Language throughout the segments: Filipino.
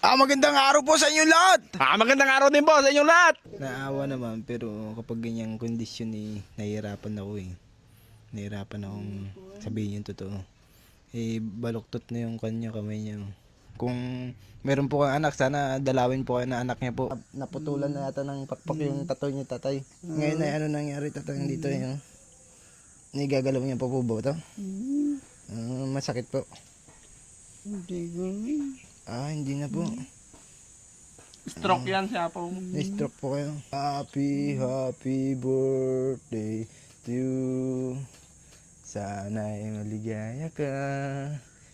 Magandang araw po sa inyo lahat. Magandang araw din po sa inyong lahat. Naawa naman pero kapag ganyang kondisyon nahihirapan ako eh. Nahihirapan akong sabihin yung totoo. Baluktot na yung kanya kamay niya. Kung meron po kang anak, sana dalawin po kayo na anak niya po. Naputulan na yata ng pakpak yung tatoy niya tatay. Ngayon ay ano nangyari tatay dito yun? Nigagalaw niya po ba ito? Masakit po. Hindi na po. Stroke yan siya po. Na-stroke po kayo. Happy birthday to you. Sana'y maligaya ka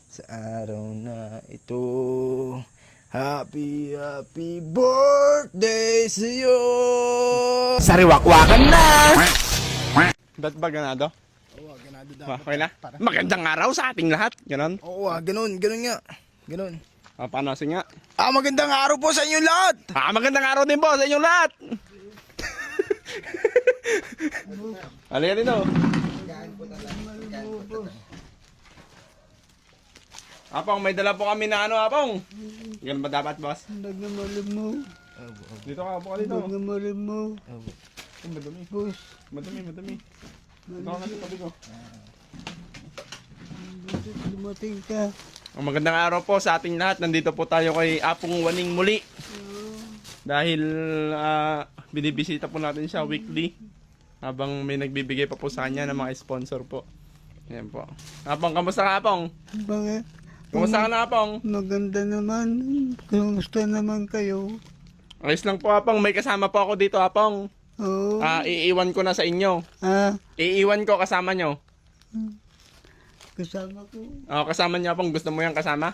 sa araw na ito. Happy birthday sa iyo. Sariwakwakan na! Ba't ba ganado? Oo, ganado dapat. Okay na? Magandang araw sa ating lahat. Ganon? Oo, ganun nga. Ganun. Paano nga? Magandang araw po sa inyo lahat. Magandang araw din po sa inyong lahat. Halika dito. Apong, may dala po kami na ano, Apong. Ganun ba dapat, boss? Nagamalim mo. Dito ka, upo ka dito. Nagamalim mo. Madumi. Boss. Madumi. Dito ka kasi tabi ko. Dumating ka. Magandang araw po sa ating lahat. Nandito po tayo kay Apong Waning muli. Dahil binibisita po natin siya weekly. Habang may nagbibigay pa po sa kanya ng mga sponsor po. Ayan po. Apong, kamusta ka, Apong? Bakit? Kamusta ka na, Apong? Maganda naman. Kumusta naman kayo? Ayos lang po, Apong. May kasama po ako dito, Apong. Oo. Iiwan ko na sa inyo. Iiwan ko kasama nyo. Kasama ko. Kasama niyo, Apong. Gusto mo yung kasama?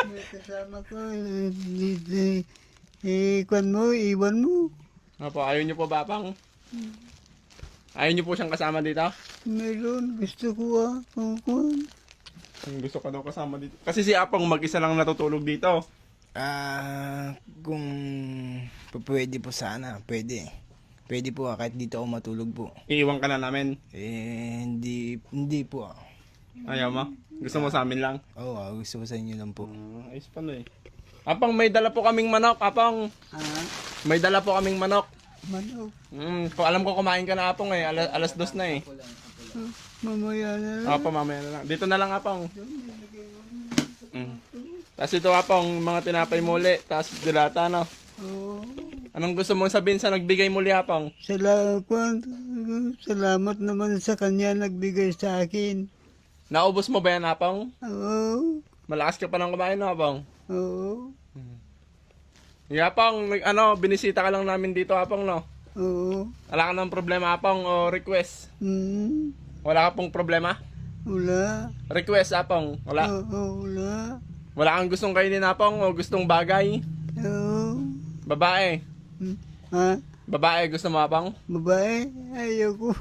May kasama ko. Kwan mo, iwan mo. Opo, ayaw niyo po ba, Apong? Ayaw niyo po siyang kasama dito? Meron. Gusto ko kwan. Gusto ka daw kasama dito. Kasi si Apong mag-isa lang natutulog dito. Kung pwede po sana, pwede. Pwede po kahit dito ako matulog po. Iiwan ka na namin. Hindi po. Ayaw mo? Gusto mo sa amin lang? Oo, gusto ko sa inyo lang po. Ayos pala eh. Apong, may dala po kaming manok, Apong. May dala po kaming manok. Manok. Alam ko kumain ka na, Apong eh. Alas 2 na eh. Mamaya na lang. Opo, mamaya na lang. Dito na lang, Apong. Tapos ito, Apong, mga tinapay muli. Tapos dilata, no? Oo. Anong gusto mong sabihin sa nagbigay muli, Apong? Salamat naman sa kanya nagbigay sa akin. Naubos mo ba yan, Apong? Oo. Malakas ka pa ng kumain, no, Apong? Oo. Yeah, Apong, binisita ka lang namin dito, Apong, no? Oo. Wala ka ng problema, Apong, o request? Hmm. Wala ka pong problema? Wala. Request, Apong? Wala? Oo, wala. Wala kang gustong kainin, Apong, o gustong bagay? Oo. Babae? Babae, gusto mo, Apong? Babae? Ayaw ko.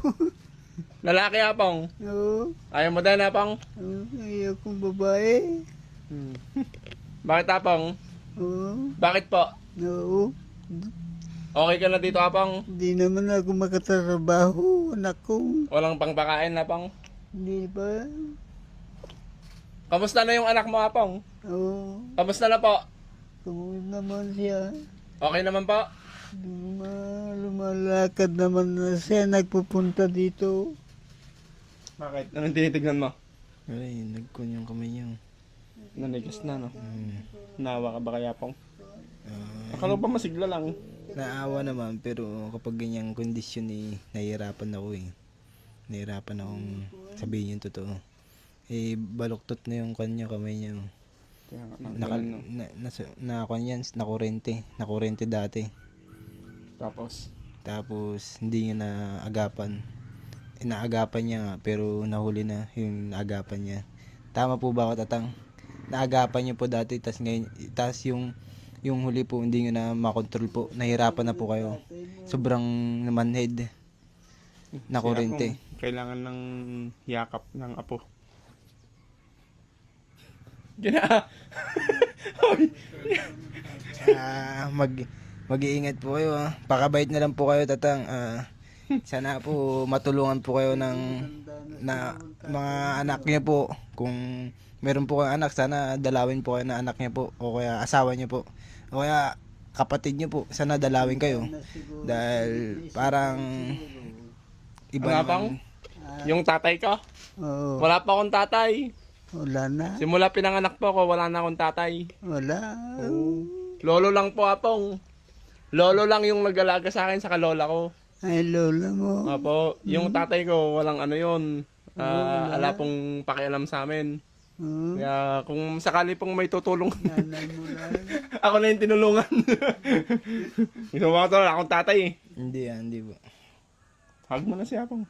Lalaki, Apong? Oo. Ayaw mo din, Apong? Ayaw ko babae. Bakit, Apong? Oo. Bakit po? Oo. Okay ka na dito, Apong? Hindi naman ako makatrabaho, anak ko. Walang pangpakain, Apong? Hindi ba? Kamusta na yung anak mo, Apong? Oo. Kamusta na po? Kung naman siya. Okay naman po? Lumalakad naman na siya, nagpupunta dito. Bakit? Anong tinitignan mo? Ay, nagkun yung kamay niya. Nanigas na, no? Nawa ka ba kaya, Apong? Akala ba masigla lang? Naawa naman pero kapag ganyang kondisyon nahihirapan ako eh. Nahihirapan akong sabihin yung totoo. Baluktot na yung kanya kamay niya. Nakurente dati. Tapos hindi niya naagapan. Naagapan niya nga, pero nahuli na yung naagapan niya. Tama po ba ako, Tatang? Naagapan niyo po dati, tas ngayon, tas yung huli po hindi niyo na makontrol po. Nahirapan na po kayo. Sobrang manhead na kurente. Kailangan ng yakap ng apo. Mag-iingat po kayo. Pakabait na lang po kayo, Tatang. Sana po matulungan po kayo ng na mga anak niya po, kung meron po kayong anak, sana dalawin po kayo na anak niya po, o kaya asawa niya po, o kaya kapatid niyo po, sana dalawin kayo. Dahil parang iba Ano bang? naman. Yung tatay ko? Oo. Wala pa akong tatay. Wala na. Simula pinanganak po ako, wala na akong tatay. Wala. Lolo lang po, Apong. Lolo lang yung nag-alaga sa akin, saka lola ko. Ay, lola mo. Apo, yung tatay ko, walang ano yun. Ala pong pakialam sa amin. Oo. Kaya kung sakali pong may tutulong, Nanay mo lang. ako na yung tinulungan. Gusto mo ako wala akong tatay eh. Hindi po. Hug mo na si Apong.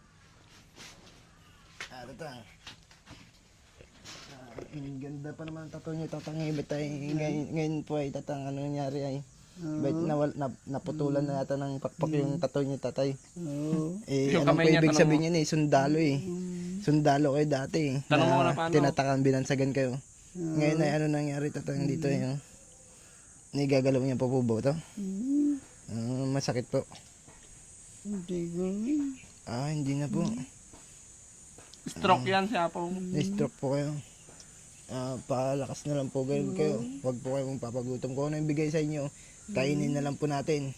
Ganda pa naman ang tattoo niyo, tatang iba tayo. Ngayon po ay tatang ano nangyari ay. Bait naputulan na yata ng pakpak yung tattoo niyo, tatay. Oo. Eh, Yung ano po kamay niya, ibig tanong sabihin niyan eh, sundalo eh. Sundalo kayo dati eh. Tanong mo na paano? Tinatakan, binansagan kayo. Ngayon ay ano nangyari, tatang dito eh. Oh. Nigagalaw niya pa po ba ito? Masakit po. Hindi ko. Hindi na po. Stroke yan si Apong. Na-stroke po kayo. Palakas na lang po kayo. Huwag po kayong papagutom. Kung ano yung bigay sa inyo, kainin na lang po natin.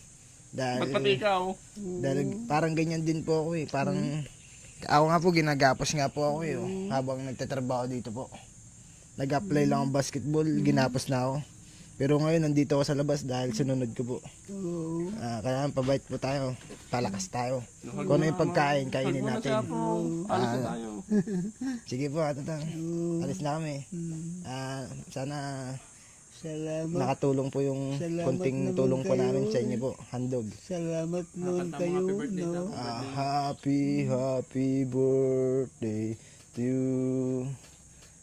Ba't pati ikaw? Dahil parang ganyan din po ako eh. Parang ako nga po, ginagapos nga po ako eh. Oh, habang nagtatrabaho dito po. Nag-apply lang ang basketball, ginapos na ako. Pero ngayon, nandito ako sa labas dahil sununod ko po. Oo. Kaya pabait po tayo. Palakas tayo. Kung ano yung pagkain, kainin Hug mo na si natin. Apong. Alis na tayo. Sige po, tatang. Alis na kami. Sana Salamat. nakatulong po yung Salamat konting naman tulong po kayo. namin sa inyo po. Handog. Salamat naman Kanta mo, kayo. happy birthday No? daw. Happy birthday to you.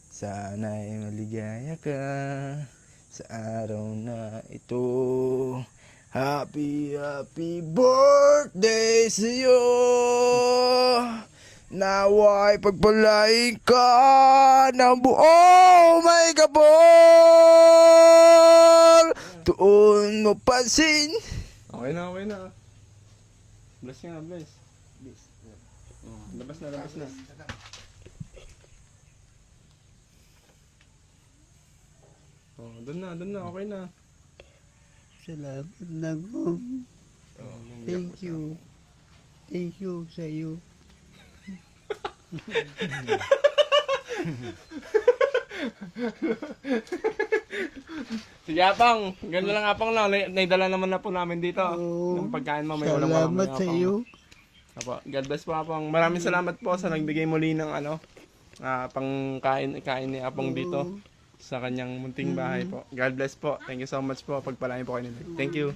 Sana'y maligaya ka sa araw na ito. Happy birthday sa iyo. Naway pagpalain ka ng buong may kapal. Tuon mo pansin. Okay na, okay na. Bless nga, bless. Labas na, labas na. Doon na, okay na. Salamat na ko. Thank you. Thank you sa iyo. Sige, Apang. Ganun lang, Apang lang. Naidala naman na po namin dito. Oo. Yung pagkain mo, may ulam-ulam. Salamat sa iyo. Apo, God bless po, Apang. Maraming salamat po sa nagbigay muli ng pangkain ni Apang dito sa kanyang munting bahay po. God bless po. Thank you so much po. Pagpalain po kayo nila. Thank you.